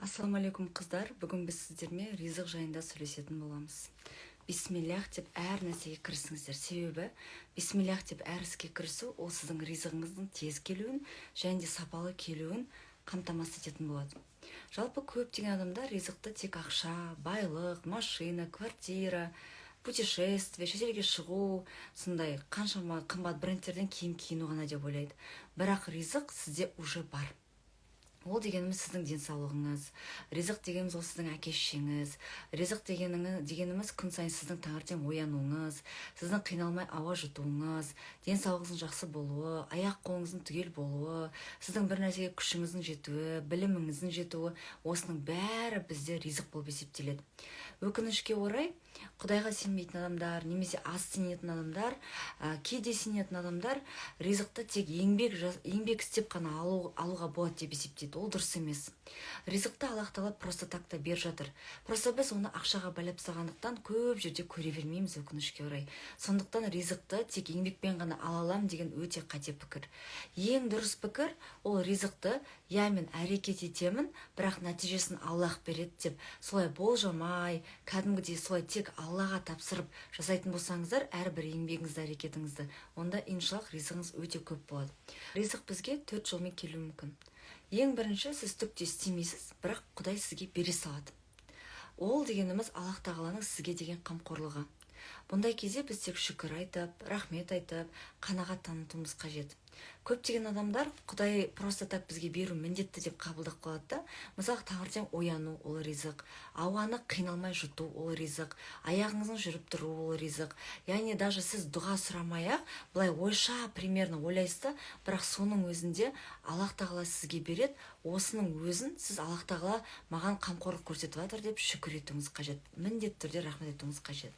Ассалаумалейкум қыздар, бүгін біз сіздермен ризық жайында сөйлесетін боламыз. Бисмиллях деп әр нәрсеге кірісіңіздер. Себебі бисмиллях деп әр іске кірісу ол сіздің ризығыңыздың тез келуін және де сапалы келуін қамтамасыз ететін болады. Жалпы көптеген адамдар ризықты тек ақша, байлық, машина, квартира, путешествие, шетелге шығу, сондай қаншама қымбат брендтерден киім киіну ғана деп ойлайды. Бірақ ризық сізде уже бар. Ол дегеніміз сіздің денсаулығыңыз, ризық дегеніміз ол сіздің әке-шешеңіз, ризық дегеніміз күн сайын сіздің таңертең оянуыңыз, сіздің қиналмай ауа жұтуыңыз, денсаулығыңыздың жақсы болуы, аяқ-қолыңыздың түгел болуы, сіздің бір нәрсеге күшіңіздің жетуі, біліміңіздің жетуі, осының бәрі бізде ризық болып есептеледі. Өкінішке орай, Құдайға сенбейтін адамдар, немесе аз сенетін адамдар, кейде сенетін адамдар ризықты тек еңбек істеп қана алуға болады деп есептейді. Ол дұрыс емес. Ризықты Аллах Тағала просто так-та беріп жатыр. Просто біз оны ақшаға байлап тастағандықтан көп жерде көре бермейміз, өкінішке орай. Сондықтан ризықты тек еңбекпен ғана ала аламын деген өте қате пікір. Ең дұрыс пікір ол ризықты мен әрекет етемін, бірақ нәтижесін Аллах береді деп солай болжамай, кәдімгідей солай тек Аллаға тапсырып жасайтын болсаңыздар, әрбір еңбегіңізді, әрекетіңізді, онда иншаллах ризығыңыз өте көп болады. Ризық бізге 4 жолмен келуі мүмкін. Ең бірінші, сіз түк те істемейсіз, бірақ Құдай сізге бере салады. Ол дегеніміз Аллах Тағаланың сізге деген қамқорлығы. Бұндай кезде біз тек шүкір айтып, рахмет айтып, қанағат танытуымыз қажет. Көптеген адамдар Құдай просто так бізге беру міндетті деп қабылдап қалады да. Мысалы, таңертең ояну ол ризық, ауаны қиналмай жұту ол ризық, аяғыңыздың жүріп тұру ол ризық. Яғни даже сіз дұға сұрамай-ақ, былай ойша примерно ойлайсыз да, бірақ соның өзінде Аллах Тағала сізге береді. Осының өзін сіз Аллах Тағала маған қамқорлық көрсетіп жатыр деп шүкір етуіңіз қажет. Міндетті түрде рахмет етуіңіз қажет.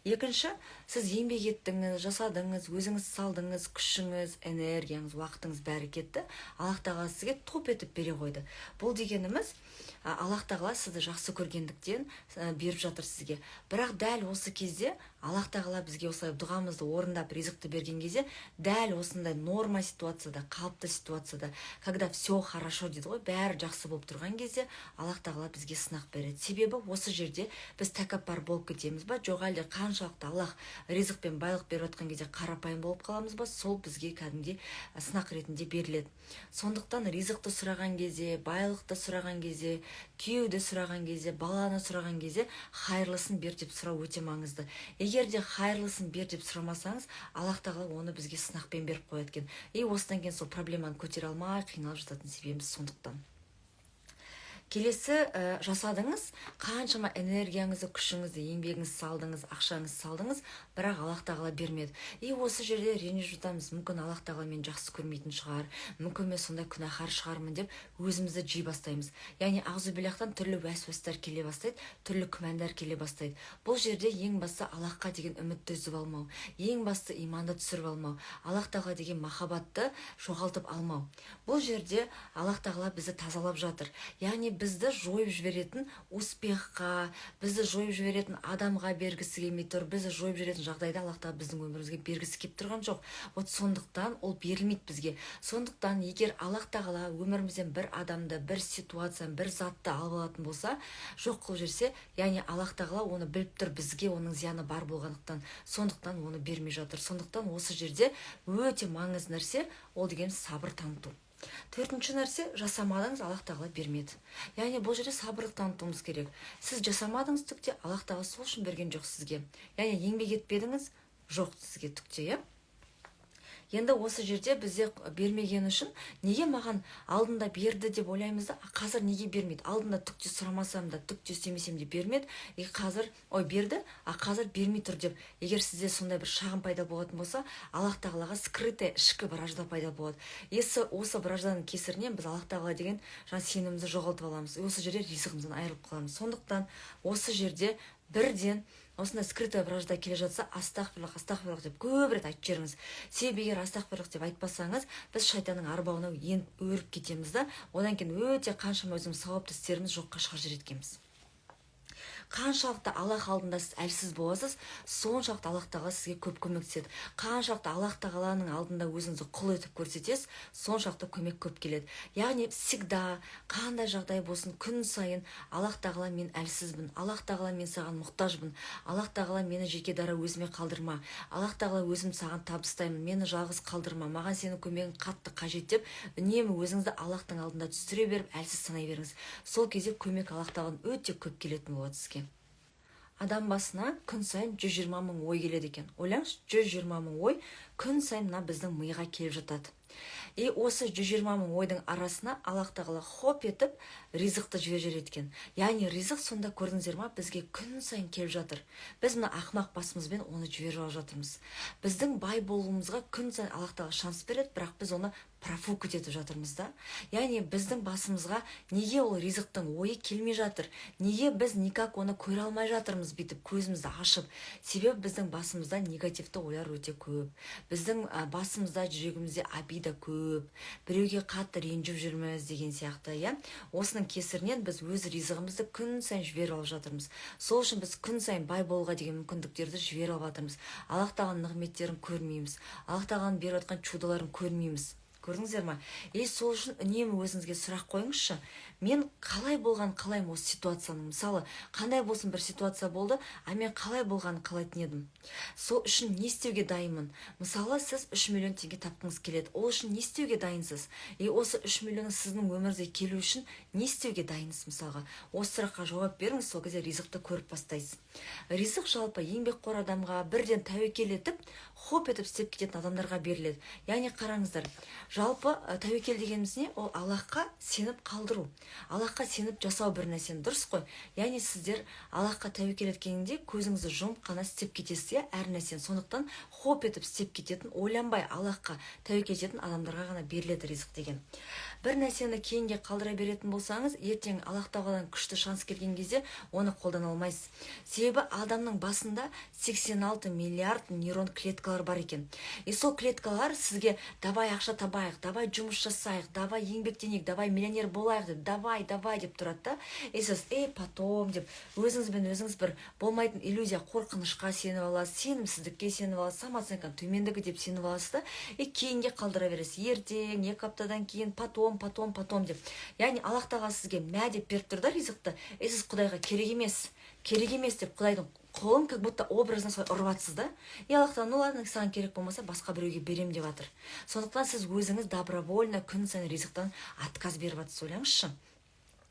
Екінші, сіз еңбек еттіңіз, жасадыңыз, өзіңіз салдыңыз, күшіңіз, энергияңыз, уақытыңыз бәрі кетті. Аллах Тағала сізге топ етіп бере қойды. Бұл дегеніміз Аллах Тағала сізді жақсы көргендіктен беріп жатыр сізге. Бірақ дәл осы кезде Аллах Тағала бізге осылай дұғамызды орындап ризықты берген кезде, дәл осындай норма ситуацияда, қалыпты ситуацияда, когда все хорошо дейді ғой, бәрі жақсы болып тұрған кезде Аллах Тағала бізге сынақ береді. Себебі осы жерде біз тәкаппар болып кетеміз ба, жоқ әлде қаншалықты Аллах ризық пен байлық беріп жатқан кезде қарапайым болып қаламыз ба, сол бізге кәдімгідей сынақ ретінде беріледі. Сондықтан ризықты сұраған кезде, байлықты сұраған кезде, күйеуді сұраған кезде, баланы сұраған кезде хайырлысын бер деп сұрау өте маңызды. Егер де хайырлысын бер деп сұрамасаңыз, Аллах Тағала оны бізге сынақпен беріп қояды екен. Осыдан кейін сол проблеманы көтере алмай қиналып жататын себебіміз сондықтан. Келесі, жасадыңыз, қаншама энергияңызды, күшіңізді, еңбегіңізді салдыңыз, ақшаңызды салдыңыз, бірақ Аллах Тағала бермеді. Осы жерде ренжіп жатамыз, мүмкін Аллах Тағала мені жақсы көрмейтін шығар, мүмкін мен сондай күнәһар шығармын деп өзімізді жей бастаймыз. Яғни ағзубилляхтан түрлі уәсуәстер келе бастайды, түрлі күмәндар келе бастайды. Бұл жерде ең басты Аллахқа деген үмітті үзіп алмау, ең басты иманды түсіріп алмау, Аллах Тағала деген махаббатты жоғалтып алмау. Бұл жерде Аллах Тағала бізді тазалап жатыр. Яғни бізді жойып жіберетін успехқа, бізді жойып жіберетін адамға бергісі келмей тұр, бізді жойып жіберетін жағдайда Аллах Тағала біздің өмірімізге бергісі келіп тұрған жоқ. Сондықтан ол берілмейді бізге. Сондықтан егер Аллах Тағала өмірімізден бір адамды, бір ситуацияны, бір затты алып алатын болса, жоқ қылып жіберсе, яғни Аллах Тағала оны біліп тұр, бізге оның зияны бар болғандықтан, сондықтан оны бермей жатыр. Сондықтан осы жерде өте маңызды нәрсе ол деген сабыр таныту. Төртінші нәрсе, жасамадыңыз, Аллах Тағала бермеді. Яғни бұл жерде сабырлық танытуымыз керек. Сіз жасамадыңыз түкте, Аллах Тағала сол үшін берген жоқ сізге. Яғни еңбек етпедіңіз, жоқ сізге түкте, Енді осы жерде бізде бермеген үшін неге маған алдында берді деп ойлаймыз да, қазір неге бермейді? Алдында түкте сұрамасам да, түкте істемесем де бермеді, қазір берді, қазір бермей тұр деп. Егер сізде сондай бір шағым пайда болатын болса, Аллах Тағалаға скрытый ішкі вражда пайда болады. Осы вражданың кесірінен біз Аллах Тағала деген сенімімізді жоғалтып аламыз. Осы жерде ризығымыздан айырылып қаламыз. Сондықтан осы жерде бірден осындай скрытая вражда келе жатса, астағфирлах, астағфирлах деп көп рет айтып жүріңіз. Себебі егер астағфирлах деп айтпасаңыз, біз шайтанның арбауына өріп кетеміз да, одан кейін өте қаншама өзіміз сауапты істеріміз жоққа шығарып жіберетінбіз. Қаншалықты Аллах алдында сіз әлсіз боласыз, соншалықты Аллах тағала сізге көп көмектеседі. Қаншалықты Аллах тағаланың алдында өзіңізді құл етіп көрсетесіз, соншалықты көмек көп келеді. Яғни всегда қандай жағдай болсын, күн сайын Аллах тағала мен әлсізбін, Аллах тағала мен саған мұқтажбын, Аллах тағала мені жеке дара өзіме қалдырма, Аллах тағала өзім саған табыстаймын, мені жалғыз қалдырма, маған сенің көмегің қатты қажет деп үнемі өзіңізді Аллахтың алдында түсіре беріп әлсіз санай беріңіз. Сол кезде көмек Аллах тағаладан өте көп келетін болады сізге. Адам басына күн сайын 120 мың ой келеді екен. Ойлаңыз, 120 мың ой күн сайын мына біздің миға келіп жатады. И осы 120 мың ойдың арасына Аллах тағала хоп етіп ризықты жібереді екен. Яғни ризық сонда көрдіңіздер ма, бізге күн сайын келіп жатыр. Біз мына ақымақ басымызбен оны жіберіп алып жатырмыз. Біздің бай болуымызға күн сайын Аллах тағала шанс береді, бірақ біз оны профукать етіп жатырмыз да. Яғни біздің басымызға неге ол ризықтың ойы келмей жатыр? Неге біз никак оны көре алмай жатырмыз бүйтіп көзімізді ашып? Себебі біздің басымызда негативті ойлар өте көп. Біздің басымызда, жүрегімізде обида көп. Біреуге қатты ренжіп жүрміз деген сияқты, иә. Осының кесірінен біз өз ризығымызды күн сайын жіберіп алып жатырмыз. Сол үшін біз күн сайын бай болуға деген мүмкіндіктерді жіберіп алып жатырмыз. Аллах тағаланың нығметтерін көрмейміз. Аллах тағаланың беріп жатқан чудоларын көрмейміз. Көрдіңіздер ма? Сол үшін үнемі өзіңізге сұрақ қойыңызшы. Мен қалай болған қалаймын осы ситуацияның? Мысалы, қандай болсын бір ситуация болды, мен қалай болғанын қалайтын едім? Сол үшін не істеуге дайынмын? Мысалы, сіз 3 миллион теңге тапқыңыз келеді. Ол үшін не істеуге дайынсыз? Осы 3 миллион сіздің өміріңізге келу үшін не істеуге дайынсыз мысалға? Осы сұраққа жауап беріңіз, сол кезде ризықты көріп бастайсыз. Ризық жалпы еңбекқор адамға бірден тәуекел етіп, хоп етіп істеп кететін адамдарға беріледі. Яғни қараңыздар, жалпы тәуекел дегеніміз не? Ол Аллахқа сеніп қалдыру. Аллахқа сеніп жасау бір нәрсені, дұрыс қой. Яғни сіздер Аллахқа тәуекел еткенде көзіңізді жұмып қана істеп кетесіз, әр нәрсені. Сондықтан хоп етіп істеп кететін, ойланбай Аллахқа тәуекел ететін адамдарға ғана беріледі ризық деген. Бір нәрсені кейінге қалдыра беретін болсаңыз, ертең Аллах тағаладан күшті шанс келген кезде оны қолдана алмайсыз. Себебі адамның басында 86 миллиард нейрон клеткалар бар екен. Сол клеткалар сізге давай ақша табайық, давай жұмыс жасайық, давай еңбектенейік, давай миллионер болайық деп, давай деп тұрады да. Сіз потом деп өзіңізбен өзіңіз бір болмайтын иллюзия, қорқынышқа сеніп аласыз, сенімсіздікке сеніп аласыз, самооценканың төмендігі деп сеніп аласыз да, кейінге қалдыра бересіз. Ертең, 2 аптадан кейін потом деп. Яғни Аллах тағала сізге мә деп беріп тұр да ризықты. Сіз Құдайға керек емес деп Құдайдың қолын как будто образына солай ұрыватсыз да. Аллах тағала, ну ладно, саған керек болмаса басқа біреуге берем деп жатыр. Сондықтан сіз өзіңіз добровольно күн сайын ризықтан отказ беріп жатсыз, ойлаңызшы.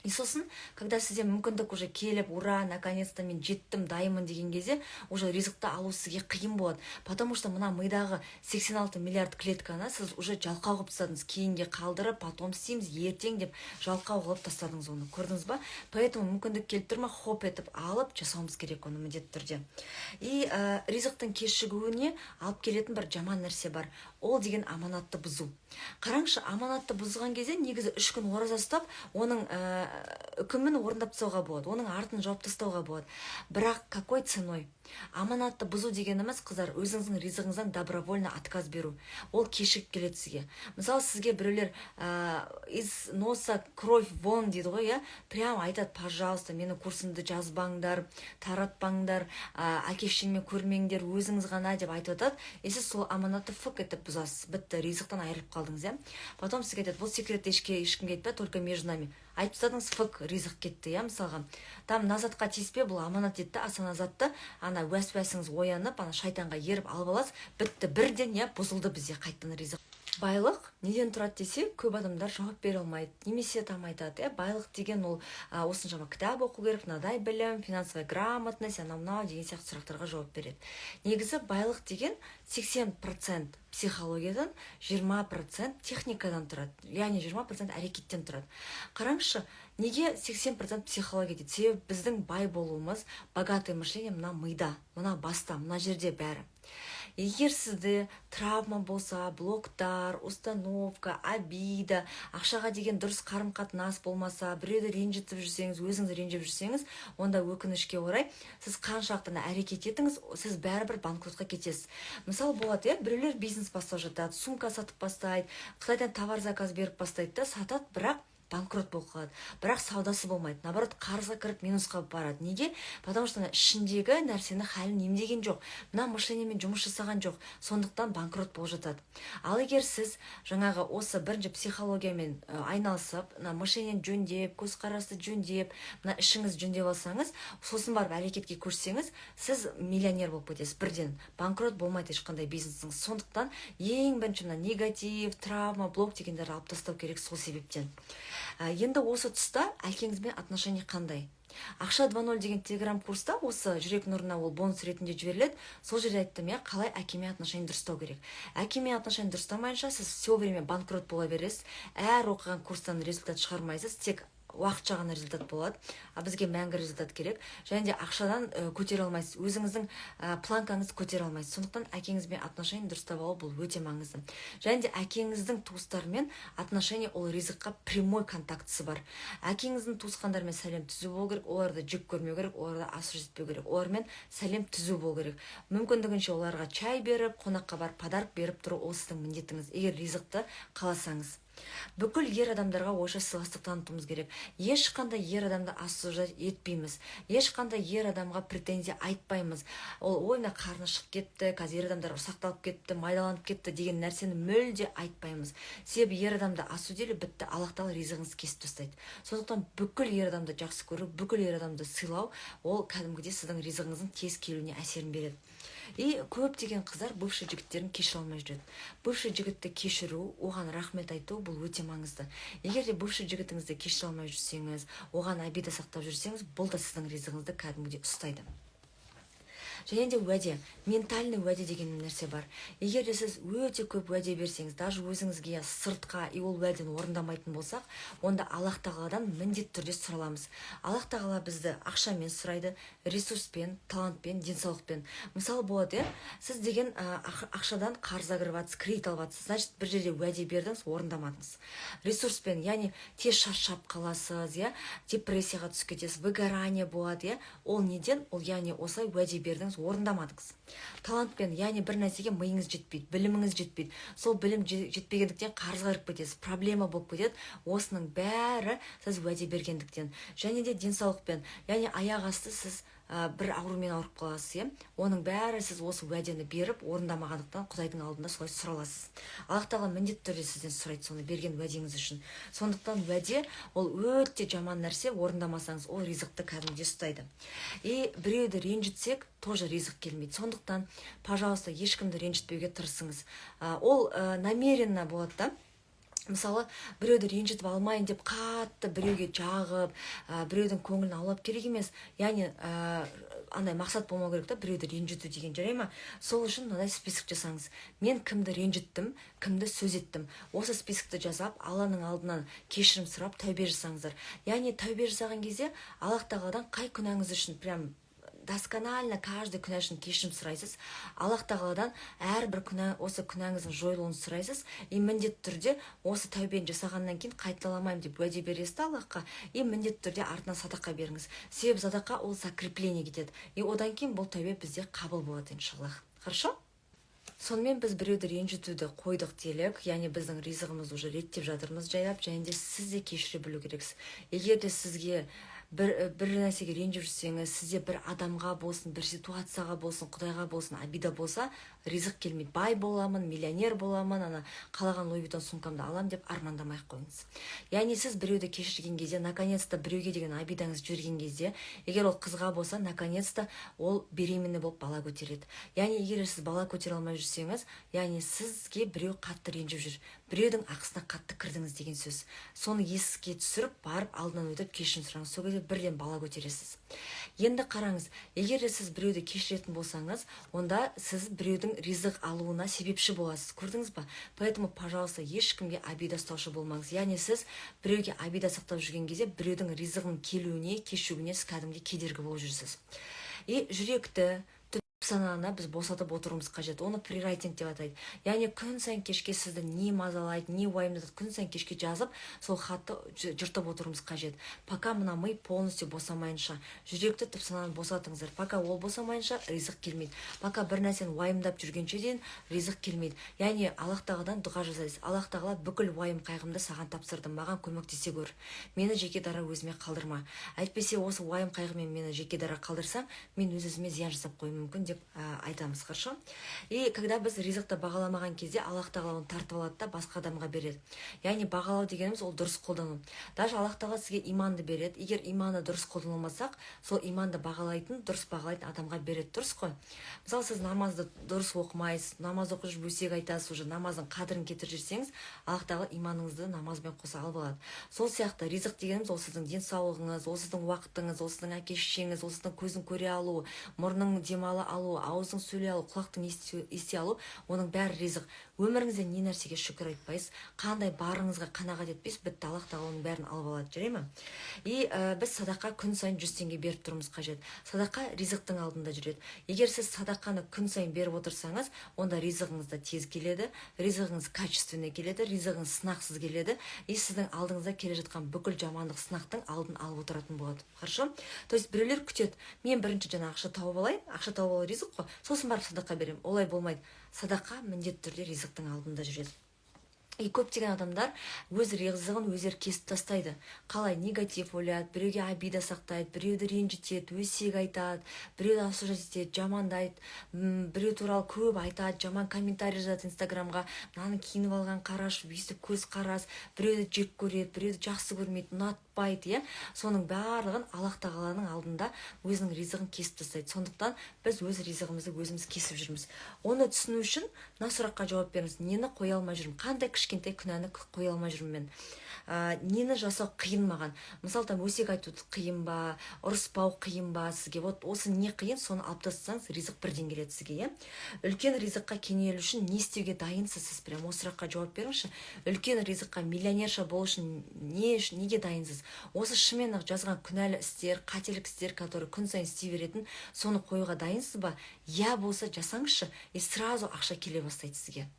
Сосын, когда сізде мүмкіндік уже келіп, ура, наконец-то мен жеттім, дайынмын деген кезде, уже ризықты алу сізге қиын болады. Потому что мына мидағы 86 миллиард клетканы сіз уже жалқау қылып тастадыңыз. Кейінге қалдырып, потом істейміз, ертең деп жалқау қылып тастадыңыз оны. Көрдіңіз ба? Поэтому мүмкіндік келіп тұрма, хоп етіп алып жасауымыз керек оны міндетті түрде. Ризықтың кешігуіне алып келетін бір жаман нәрсе бар. Ол деген аманатты бұзу. Қараңызшы, аманатты бұзған кезде негізі 3 күн ораза ұстап, оның үкімін орындап тастауға болады, оның артын жауып тастауға болады. Бірақ какой ценой? Аманатты бұзу дегеніміз, қыздар, өзіңіздің ризығыңыздан добровольно отказ беру. Ол кешігіп келеді сізге. Мысалы, сізге біреулер из носа кровь вон дейді ғой, прям айтады, пожалуйста, мені курсымды жазбаңдар, таратпаңдар, әке-шешеңмен көрмеңдер, өзіңіз ғана деп айтып жатады. Сіз сол аманатты фык етіп бұзасыз. Бітті, ризықтан айырылып қалдыңыз, Потом сізге айтады, бұл секретті ешкімге айтпа, только между нами. Айтып тастадыңыз, фык, ризық кетті, мысалға. Там назатқа тиіспе, бұл аманат етті, аса назатты, уәс-уәсіңіз оянып, шайтанға еріп алып аласыз, бітті, бірден бұзылды бізде қайтадан ризық. Байлық неден тұрады десе, көп адамдар жауап бере алмайды, немесе там айтады, байлық деген ол осыншама кітап оқу керек, мынадай білім, финансовая грамотность, анау деген сияқты сұрақтарға жауап береді. Негізі байлық деген 80% психологиядан, 20% техникадан тұрады, яғни 20% әрекеттен тұрады. Қараңызшы, неге 80% психология дейді? Себебі біздің бай болуымыз, богатый мышление мына мида, мына баста, мына жерде бәрі. Егер сізде травма болса, блоктар, установка, обида, ақшаға деген дұрыс қарым-қатынас болмаса, біреуді ренжітіп жүрсеңіз, өзіңіз ренжіп жүрсеңіз, онда өкінішке орай, сіз қаншалықты әрекет етіңіз, сіз бәрібір банкротқа кетесіз. Мысалы болады, біреулер бизнес бастап жатады, сумка сатып бастайды, Қытайдан товар заказ беріп бастайды да, сатады, бірақ банкрот болып қалады. Бірақ саудасы болмайды. Наоборот, қарызға кіріп минусқа барады. Неге? Потому что ішіндегі нәрсені хәлін емдеген жоқ. Мына мышлениемен жұмыс жасаған жоқ. Сондықтан банкрот болып жатады. Ал егер сіз жаңағы осы бірінші психологиямен айналысып, мына мышлениені жөндеп, көзқарасты жөндеп, мына ішіңіз жөндеп алсаңыз, сосын барып әрекетке көшсеңіз, сіз миллионер болып кетесіз. Бірден банкрот болмайды ешқандай бизнесіңіз. Сондықтан ең бірінші мына негатив, травма, блок дегендерді алып тастау керек сол себептен. Енді осы тұста әкеңізбен отношение қандай? Ақша 2.0 деген телеграм курста осы жүрек нұрына ол бонус ретінде жіберіледі. Сол жерде айттым, қалай әкемен отношение дұрыстау керек. Әкемен отношение дұрыстамайынша сіз все время банкрот бола бересіз. Әр оқыған курстан результат шығармайсыз, тек уақытша ғана результат болады. Бізге мәңгі результат керек. Және де ақшадан көтере алмайсыз. Өзіңіздің планкаңызды көтере алмайсыз. Сондықтан әкеңізбен отношение дұрыстап алу бұл өте маңызды. Және де әкеңіздің туыстарымен отношение ол ризыққа прямой контактысы бар. Әкеңіздің туысқандарымен сәлем түзу болу керек, оларды жүк көрмеу керек, оларды асыр жетпеу керек. Олармен сәлем түзу болу керек. Мүмкіндігінше оларға чай беріп, қонаққа барып, подарок беріп тұру ол сіздің міндетіңіз, егер ризықты қаласаңыз. Бүкіл ер адамдарға ойша сыйластық танытуымыз керек. Ешқандай ер адамды осуждать етпейміз. Ешқандай ер адамға претензия айтпаймыз. Ол ойына қарны шығып кетті, қазір ер адамдар ұсақталып кетті, майдаланып кетті деген нәрсені мүлде айтпаймыз. Себебі ер адамды осудили, бітті, Аллах тағала ризығыңыз кесіп тастайды. Сондықтан бүкіл ер адамды жақсы көру, бүкіл ер адамды сыйлау, ол кәдімгідей сіздің ризығыңыздың тез келуіне әсерін береді. И көптеген қыздар бывший жігіттерін кешіре алмай жүреді. Бывший жігітті кешіру, оған рахмет айту бұл өте маңызды. Егер де бывший жігітіңізді кешіре алмай жүрсеңіз, оған обида сақтап жүрсеңіз, бұл да сіздің ризығыңызды кәдімгідей ұстайды. Және де уәде, ментальный уәде деген нәрсе бар. Егер де сіз өте көп уәде берсеңіз, даже өзіңізге сыртқа и ол уәдені орындамайтын болсақ, онда Аллах тағаладан міндетті түрде сұраламыз. Аллах тағала бізді ақшамен сұрайды, ресурспен, талантпен, денсаулықпен. Мысалы болады, сіз деген ақшадан қарызға кіріп жатсыз, кредит алып жатсыз, значит бір жерде уәде бердіңіз, орындамадыңыз. Ресурспен, яғни тез шаршап қаласыз, депрессияға түсіп кетесіз, выгорание болады, ол неден? Ол яғни осылай уәде бердіңіз, орындамадыңыз. Талантпен, яғни бір нәрсеге миыңыз жетпейді, біліміңіз жетпейді. Сол білім жетпегендіктен қарызға кіріп кетесіз, проблема болып кетеді. Осының бәрі сіз уәде бергендіктен. Және де денсаулықпен, яғни аяқ асты сіз бір аурумен ауырып қаласыз, оның бәрі сіз осы уәдені беріп орындамағандықтан Құдайдың алдында солай сұраласыз. Аллах тағала міндетті түрде сізден сұрайды соны берген уәдеңіз үшін. Сондықтан уәде ол өте жаман нәрсе, орындамасаңыз ол ризықты кәдімгідей ұстайды. И біреуді ренжітсек, тоже ризық келмейді. Сондықтан, пожалуйста, ешкімді ренжітпеуге тырысыңыз. Ол намеренно болады да. Мысалы, біреуді ренжітіп алмайын деп қатты біреуге жағып, біреудің көңілін аулап керек емес. Яғни, андай мақсат болмау керек та, біреуді ренжіту деген жарай ма? Сол үшін мынадай список жасаңыз. Мен кімді ренжіттім, кімді сөз еттім. Осы списокты жазап, Алланың алдынан кешірім сұрап, тәубе жасаңыздар. Яғни, тәубе жасаған кезде Аллах тағаладан қай күнәңіз үшін прям досконально каждый күнә үшін кешірім сұрайсыз. Аллах тағаладан әрбір осы күнәңіздің жойылуын сұрайсыз. И міндетті түрде осы тәубені жасағаннан кейін қайталамаймын деп уәде бересіз Аллахқа. И міндетті түрде артынан садақа беріңіз. Себебі садақа ол закрепление кетеді. И одан кейін бұл тәубе бізде қабыл болады иншаллах. Хорошо? Сонымен біз біреуді ренжітуді қойдық делік, яғни біздің ризығымызды уже реттеп жатырмыз жайлап, және де сіз де кешіре білу керексіз. Егер де сізге бір нәрсеге ренжіп жүрсеңіз, сізде бір адамға болсын, бір ситуацияға болсын, Құдайға болсын, обида болса, ризық келмейді. Бай боламын, миллионер боламын, ана қалаған Луи Виттон сумкамды алам деп армандамай қойыңыз. Яғни сіз біреуді кешірген кезде, наконец-то біреуге деген обидаңыз жүрген кезде, егер ол қызға болса, наконец-то ол беременный болып бала көтереді. Яғни егер сіз бала көтере алмай жүрсеңіз, яғни сізге біреу қатты ренжіп жүр, біреудің ақысына қатты кірдіңіз деген сөз. Соны еске түсіріп, барып алдынан өтіп кешірім сұраңыз. Сол кезде бірден бала көтересіз. Енді қараңыз, егер сіз біреуді кешіретін болсаңыз, онда сіз біреудің ризық алуына себепші боласыз. Көрдіңіз ба? Поэтому, пожалуйста, ешкімге обида ұстаушы болмаңыз. Яғни сіз біреуге обида сақтап жүрген кезде, біреудің ризығын келуіне, кешуіне сіз кәдімгі кедергі болып жүрсіз. И жүректі сананы біз босатып отыруымыз қажет. Оны прирайтинг деп атайды. Яғни күн сайын кешке сізді не мазалайды, не уайымдатады, күн сайын кешке жазып, сол хатты жыртып отыруымыз қажет. Пока мына ми полностью босамайынша, жүректі тіп сананы босатыңыздар. Пока ол босамайынша ризық келмейді. Пока бір нәрсені уайымдап жүргенше дейін ризық келмейді. Яғни Аллах тағаладан дұға жасайсыз. Аллах тағала бүкіл уайым қайғымды саған тапсырдым, маған көмектесе көр. Мені жеке дара өзіме қалдырма. Әйтпесе осы уайым қайғымен мені жеке дара қалдырсаң, мен өзіме зиян жасап қоюым мүмкін деп айтамыз, хорошо? И когда біз ризықты бағаламаған кезде Аллах тағала оны тартып алады да басқа адамға береді. Яғни бағалау дегеніміз ол дұрыс қолдану. Даже Аллах тағала сізге иманды береді. Егер иманды дұрыс қолданылмасақ, сол иманды бағалайтын, дұрыс бағалайтын адамға береді, дұрыс қой? Мысалы, сіз намазды дұрыс оқымайсыз, намаз оқып жүріп өсек айтасыз, уже намаздың қадірін кетіріп жүрсеңіз, Аллах тағала иманыңызды намазбен қоса алып алады. Сол сияқты ризық дегеніміз ол сіздің денсаулығыңыз, ол сіздің уақытыңыз, ол сіздің әке-шешеңіз, ол сіздің көздің көре алу, мұрның демала алу, ауыздың сөйлей алу, құлақтың ести алу, оның бәрі ризық. Өміріңізде не нәрсеге шүкір айтпайсыз, қандай барыңызға қанағат етпейсіз, бітті, Аллах тағала оның бәрін алып алады, жүре ме? И біз садақа күн сайын 100 теңге беріп тұруымыз қажет. Садақа ризықтың алдында жүреді. Егер сіз садақаны күн сайын беріп отырсаңыз, онда ризығыңыз да тез келеді, ризығыңыз качественный келеді, ризығыңыз сынақсыз келеді, и сіздің алдыңызда келе жатқан бүкіл жамандық сынақтың алдын алып отыратын болады. Хорошо? То есть біреулер күтеді, мен бірінші жаңа ақша тауып алайын, ақша тауып алу ризық қой, сосын барып садақа беремін. Олай болмайды. Садақа міндетті түрде ризықтың алдында жүреді. И көптеген адамдар өз ризығын өздері кесіп тастайды. Қалай негатив ойлайды, біреуге обида сақтайды, біреуді ренжітеді, өсек айтады, біреуді осуждать етеді, жамандайды, біреу туралы көп айтады, жаман комментарий жазады инстаграмға, мынаны киініп алған қараш, бүйтіп көз қарас, біреуді жек көреді, біреуді жақсы көрмейді, ұнатпайды, иә. Соның барлығын Аллах тағаланың алдында өзінің ризығын кесіп тастайды. Сондықтан біз өз ризығымызды өзіміз кесіп жүрміз. Оны түсіну үшін мына сұраққа жауап беріңіз. Нені қоя алмай жүрмін? Қандай кішкентай күнәні қоя алмай жүрмін мен? Нені жасау қиын маған? Мысалы, там өсек айту қиын ба, ұрыспау қиын ба сізге? Вот осы не қиын, соны алып тастасаңыз, ризық бірден келеді сізге, иә? Үлкен ризыққа кенелу үшін не істеуге дайынсыз сіз? Прям осы сұраққа жауап беріңізші. Үлкен ризыққа миллионерша болу үшін неге дайынсыз? Осы шынымен жазған күнәлі істер, қателік істер, которые күн сайын істей беретін, соны қоюға дайынсыз ба? Я болса жасаңызшы, и сразу ақша келе бастайды сізге.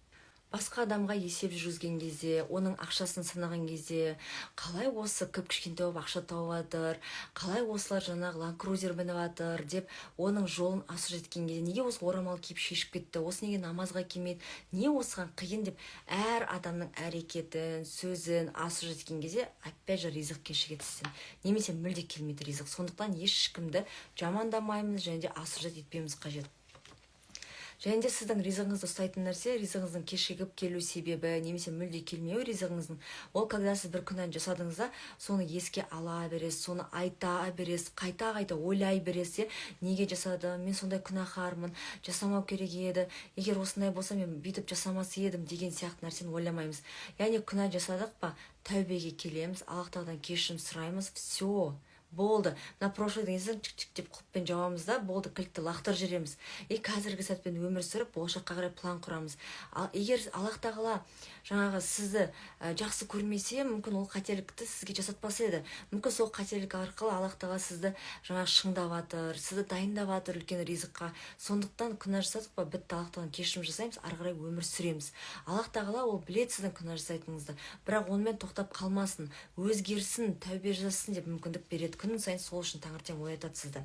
Басқа адамға есеп жүргізген кезде, оның ақшасын санаған кезде, қалай осы кішкентай болып ақша тауып жатыр, қалай осылар жаңағы Land Cruiser мініп жатыр деп оның жолын асып жеткен кезде, неге осы орамал киіп шешіп кетті, осы неге намазға келмейді, не осыған қиын деп әр адамның әрекетін, сөзін асып жеткен кезде, опять же ризық кешігеді сізден. Немесе мүлде келмейді ризық. Сондықтан ешкімді жамандамаймыз және де асып етпеуіміз қажет. Және де сіздің ризығыңызды ұстайтын нәрсе, ризығыңыздың кешігіп келу себебі, немесе мүлде келмеу ризығыңыздың, ол когда сіз бір күнәні жасадыңызда, соны еске ала бересіз, соны айта бересіз, қайта ойлай бересіз, неге жасадым, мен сондай күнәһармын, жасамау керек еді, егер осындай болса мен бүйтіп жасамас едім деген сияқты нәрсені ойламаймыз. Яғни күнә жасадық па, тәубеге келеміз, Аллах тағаладан кешірім сұраймыз, все. Болды. На прошлый деңіздің чик-чик деп құлыппен жауамыз да, болды, кілтті лақтыр жүреміз. И қазіргі сәтпен өмір сүріп, болашаққа қарай план құрамыз. Егер Аллах тағала жаңағы сізді жақсы көрмесе, мүмкін ол қателікті сізге жасатпас еді. Мүмкін сол қателік арқылы Аллах тағала сізді жаңағы шыңдап жатыр, сізді дайындап жатыр үлкен ризыққа. Сондықтан күнә жасадық па, бітті, Аллах тағаладан кешірім жасаймыз, ары қарай өмір сүреміз. Аллах тағала ол біледі сіздің күнә жасайтыныңызды, бірақ онымен тоқтап қалмасын, өзгерсін, тәубе жасасын деп мүмкіндік береді. Күн сайын сол үшін таңертең оятады сізді.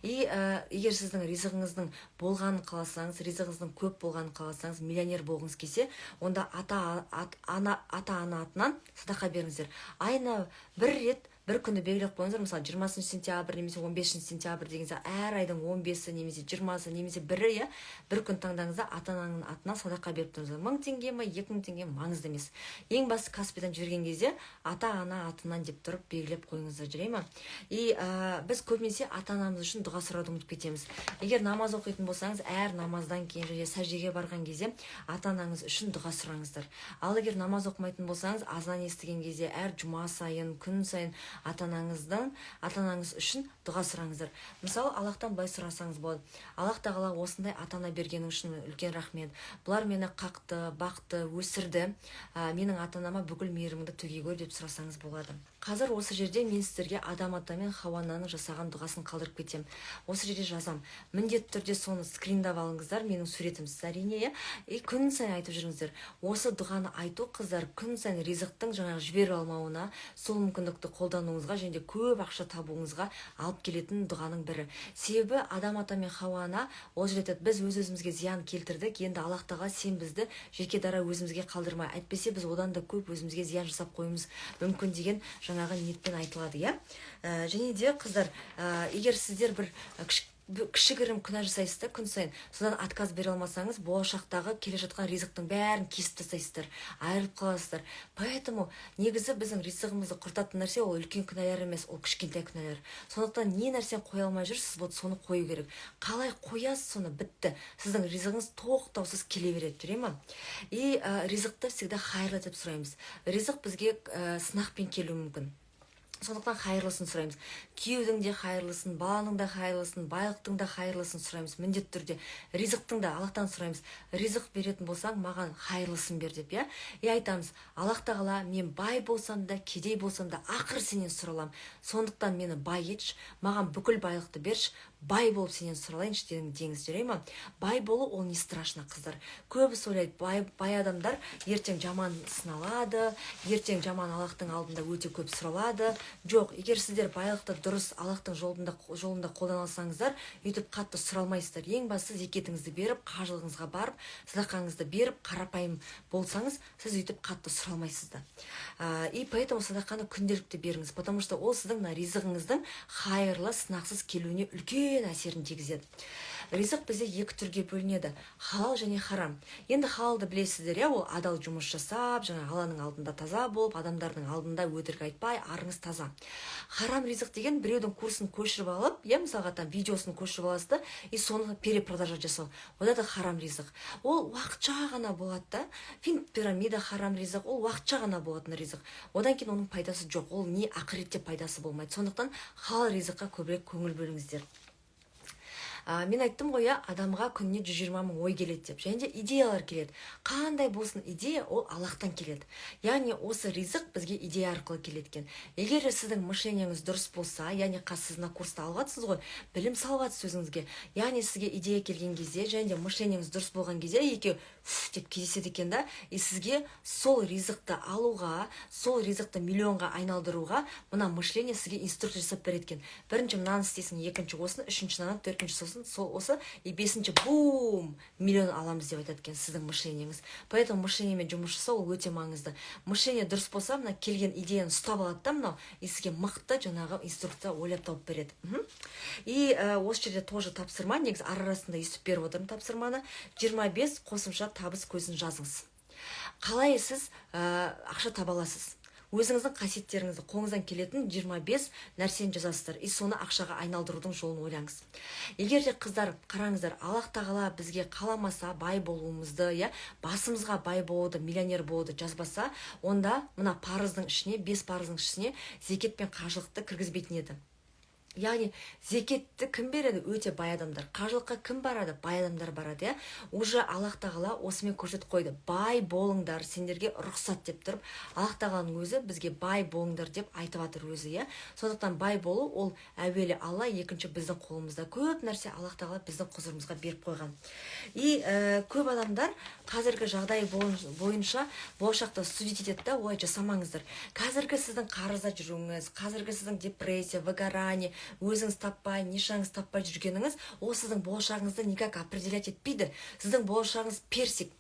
И егер сіздің ризығыңыздың болғанын қаласаңыз, ризығыңыздың көп болғанын қаласаңыз, миллионер болғыңыз келсе, онда ата-ана атынан садақа беріңіздер. Айына бір рет бір күнді белгілеп қойыңыздар, мысалы 20 сентябрь немесе 15 сентябрь дегенде әр айдың 15-і немесе 20-сы немесе бірі, иә, бір күн таңдаңызда ата-ананың атынан садақа беріп тұрыңыздар. 1000 теңге ме, 2000 теңге маңызды емес. Ең басты Каспийдан жүрген кезде ата-ана атынан деп тұрып белгілеп қойыңыздар, жүре ме? И біз көбінесе ата-анамыз үшін дұға сұрауды ұмытып кетеміз. Егер намаз оқитын болсаңыз, әр намаздан кейін және сәждеге барған кезде ата-анаңыз үшін дұға сұраңыздар. Ал егер намаз оқымайтын болсаңыз, азан естіген кезде әр жұма сайын, күн сайын ата-анаңыз үшін дұға сұраңыздар. Мысалы, Аллахтан былай сұрасаңыз болады: Аллах тағала осындай ата-ана бергенің үшін үлкен рахмет. Бұлар мені қақты, бақты, өсірді. Менің ата-анама бүкіл мейіріміңді төге көр деп сұрасаңыз болады. Қазір осы жерде мен сіздерге Адам ата мен Хауа ананың жасаған дұғасын қалдырып кетем. Осы жерде жазам. Міндетті түрде соны скриндап алыңыздар, менің суретімсіз әрине. Күн сайын айтып жүріңіздер. Осы дұғаны айту, қыздар, күн сайын ризықтың жаңағы жіберіп алмауына, сол мүмкіндікті қолдануыңызға және көп ақша табуыңызға алып келетін дұғаның бірі. Себебі Адам ата мен Хауа ана ол жерде біз өз-өзімізге зиян келтірдік. Енді Аллах тағала сен бізді жеке дара өзімізге қалдырмай, әйтпесе біз одан да көп өзімізге зиян жасап қоюымыз мүмкін деген жаңағы ниетпен айтылады, иә. Және де қыздар, егер сіздер бір кішігірім күнә жасайсыздар күн сайын, содан отказ бере алмасаңыз, болашақтағы келе жатқан ризықтың бәрін кесіп тастайсыздар, айырылып қаласыздар. Поэтому негізі біздің ризығымызды құртатын нәрсе ол үлкен күнәлар емес, ол кішкентай күнәлар. Сондықтан не нәрсені қоя алмай жүрсіз, вот соны қою керек. Қалай қоясыз, соны бітті. Сіздің ризығыңыз тоқтаусыз келе береді, жүре ма? И ризықты всегда хайырлы деп сұраймыз. Ризық бізге сынақпен келуі мүмкін. Сондықтан хайырлысын сұраймыз. Күйеудің де хайырлысын, баланың да хайырлысын, байлықтың да хайырлысын сұраймыз. Міндетті түрде ризықтың да Аллахтан сұраймыз. Ризық беретін болсаң, маған хайырлысын бер деп, иә. Айтамыз: Аллах тағала, мен бай болсам да, кедей болсам да, ақыр сенен сұралам. Сондықтан мені бай етші, маған бүкіл байлықты берші, бай болып сенен сұралайыншы деңіз, жүре ма? Бай болу ол не страшно, қыздар. Көбісі ойлайды, бай адамдар ертең жаман сыналады, ертең жаман Аллахтың алдында өте көп сұралады. Жоқ, егер сіздер байлықты дұрыс Аллахтың жолында қолдана алсаңыздар, өйтіп қатты сұралмайсыздар. Ең бастысы зекетіңізді беріп, қажылығыңызға барып, садақаңызды беріп, қарапайым болсаңыз, сіз өйтіп қатты сұралмайсыздар. И поэтому садақаны күнделікті беріңіз, потому что ол сіздің ризығыңыздың хайырлы, сынақсыз келуіне үлкен әсерін тигізеді. Ризық бізде екі түрге бөлінеді: халал және харам. Енді халалды білесіздер, ол адал жұмыс жасап, жаңа Алланың алдында таза болып, адамдардың алдында өтірік айтпай, арыңыз таза. Харам ризық деген біреудің курсын көшіріп алып, мысалға видеосын көшіріп аласыз, и соны перепродажа жасау. Ода да харам ризық. Ол уақытша ғана болады да. Пирамида харам ризық, ол уақытша ғана болатын ризық. Одан кейін оның пайдасы жоқ. Ол не ақыретте пайдасы болмайды. Сондықтан халал ризыққа көбірек көңіл бөліңіздер. Мен айттым ғой, адамға күніне 120 мың ой келеді деп. Және де идеялар келеді. Қандай болсын идея, ол Аллахтан келеді. Яғни осы ризық бізге идея арқылы келеді. Егер сіздің мышлениеңіз дұрыс болса, яғни сіз курста алғансыз ғой, білім салғансыз өзіңізге. Яғни сізге идея келген кезде, және де мышлениеңіз дұрыс болған кезде, екеу деп кездеседі екен да, и сізге сол ризықты алуға, сол ризықты миллионға айналдыруға мына мышление сізге инструкция жасап береді екен. Бірінші мынаны істейсің, екінші осыны, үшінші мынаны, төртінші сосын, сол осы, и бесінші бум, миллион аламыз деп айтады екен сіздің мышлениеңіз. Поэтому мышлениемен жұмыс жасау ол өте маңызды. Мышление дұрыс болса, мына келген идеяны ұстап алады да мынау, и сізге мықты жаңағы инструкция ойлап тауып береді. И осы жерде тоже тапсырма, негізі арасында естіп беріп отырмын тапсырманы. 25 қосымша табыс көзін жазыңыз. Қалай сіз ақша таба аласыз? Өзіңіздің қасиеттеріңізді, қолыңыздан келетін 25 нәрсені жазасыздар, и соны ақшаға айналдырудың жолын ойлаңыз. Егер де қыздар, қараңыздар, Аллах тағала бізге қаламаса бай болуымызды, басымызға бай болуды, миллионер болуды жазбаса, онда мына парыздың ішіне, 5 парыздың ішіне зекет пен қажылықты кіргізбейтін еді. Яғни зекетті кім береді? Өте бай адамдар. Қажылыққа кім барады? Бай адамдар барады. Уже Аллах тағала осымен көрсетіп қойды. Бай болыңдар, сендерге рұқсат деп тұрып, Аллах тағаланың өзі бізге бай болыңдар деп айтып жатыр өзі. Сондықтан бай болу ол әуелі Алла, екінші біздің қолымызда. Көп нәрсе Аллах тағала біздің құзырымызға беріп қойған. И көп адамдар қазіргі жағдай бойынша болашақта судить етеді, олай жасамаңыздар. Қазіргі сіздің қарызда жүруіңіз, қазіргі сіздің депрессия, выгорание, өзіңіз таппай, нишаңыз таппай жүргеніңіз, ол сіздің болашағыңызды никак определять етпейді. Сіздің болашағыңыз персик,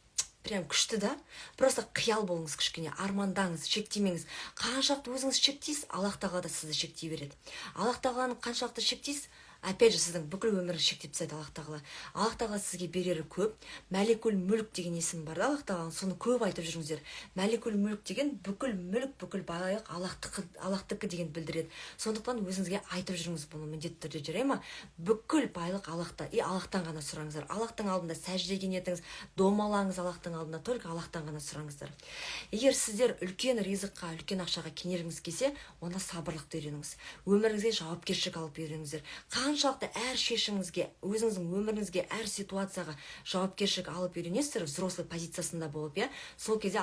прям күшті да. Просто қиял болыңыз кішкене, армандаңыз, шектемеңіз. Қаншақты өзіңіз шектейсіз, Аллах тағала да сізді шектей береді. Аллах тағаланы қаншақты шектейсіз, опять же сіздің бүкіл өміріңізді шектеп тастайды Аллах тағала. Аллах тағала сізге берері көп. Мәликул мүлк деген есім бар да Аллах тағаланың, соны көп айтып жүріңіздер. Мәликул мүлк деген бүкіл мүлк, бүкіл байлық Аллахтікі деген білдіреді. Сондықтан өзіңізге айтып жүріңіз бұны міндетті түрде, жарай ма? Бүкіл байлық Аллахта, Аллахтан ғана сұраңыздар. Аллахтың алдында сәждеге нетіңіз, домалаңыз Аллахтың алдында, только Аллахтан ғана сұраңыздар. Егер сіздер үлкен ризыққа, үлкен ақшаға кенергіңіз келсе, онда сабырлықты үйреніңіз. Өміріңізге жауапкершілік алып үйреніңіздер. Қаншалықты әр шешіміңізге, өзіңіздің өміріңізге, әр ситуацияға жауапкершілік алып үйренесіздер, взрослый позициясында болып, сол кезде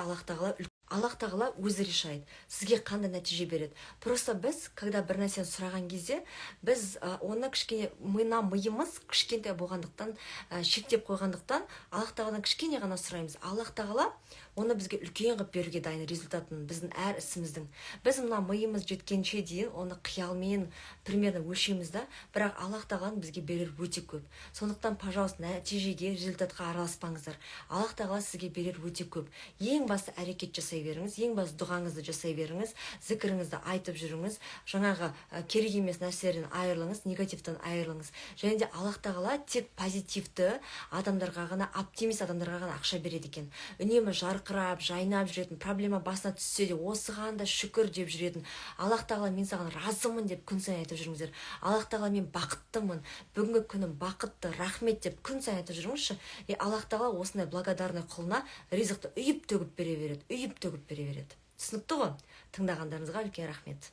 Аллах тағала өзі решает, сізге қандай нәтиже береді. Просто біз, когда бір нәрсені сұраған кезде, біз оны кішкене миымыз кішкентай болғандықтан, шектеп қойғандықтан, Аллах тағаладан кішкене ғана сұраймыз. Аллах тағала оны бізге үлкен қылып беруге дайын результатын, біздің әр ісіміздің. Біз мына миымыз жеткенше дейін оны қиялмен примерно өлшейміз да, бірақ Аллах тағаланың бізге берер өте көп. Сондықтан, пожалуйста, нәтижеге, результатқа араласпаңыздар. Аллах тағала сізге берер өте көп. Ең басты әрекет жасай беріңіз, ең басты дұғаңызды жасай беріңіз, зікіріңізді айтып жүріңіз, жаңағы керек емес нәрселерден айырылыңыз, негативтен айырылыңыз. Және де Аллах тағала тек позитивті адамдарға ғана, оптимист адамдарға ғана ақша береді екен. Үнемі жарқырап, жайнап жүретін, проблема басына түссе де осыған да шүкір деп жүретін, Аллах тағала мен саған разымын деп күн сайын айтып жүріңіздер. Аллах тағала мен бақыттымын, бүгінгі күнім бақытты, рахмет деп күн сайын айтып жүріңізші. Аллах тағала осындай благодарный құлына ризықты үйіп төгіп бере береді, үйіп төгіп бере береді. Түсінікті ғой? Тыңдағандарыңызға үлкен рахмет.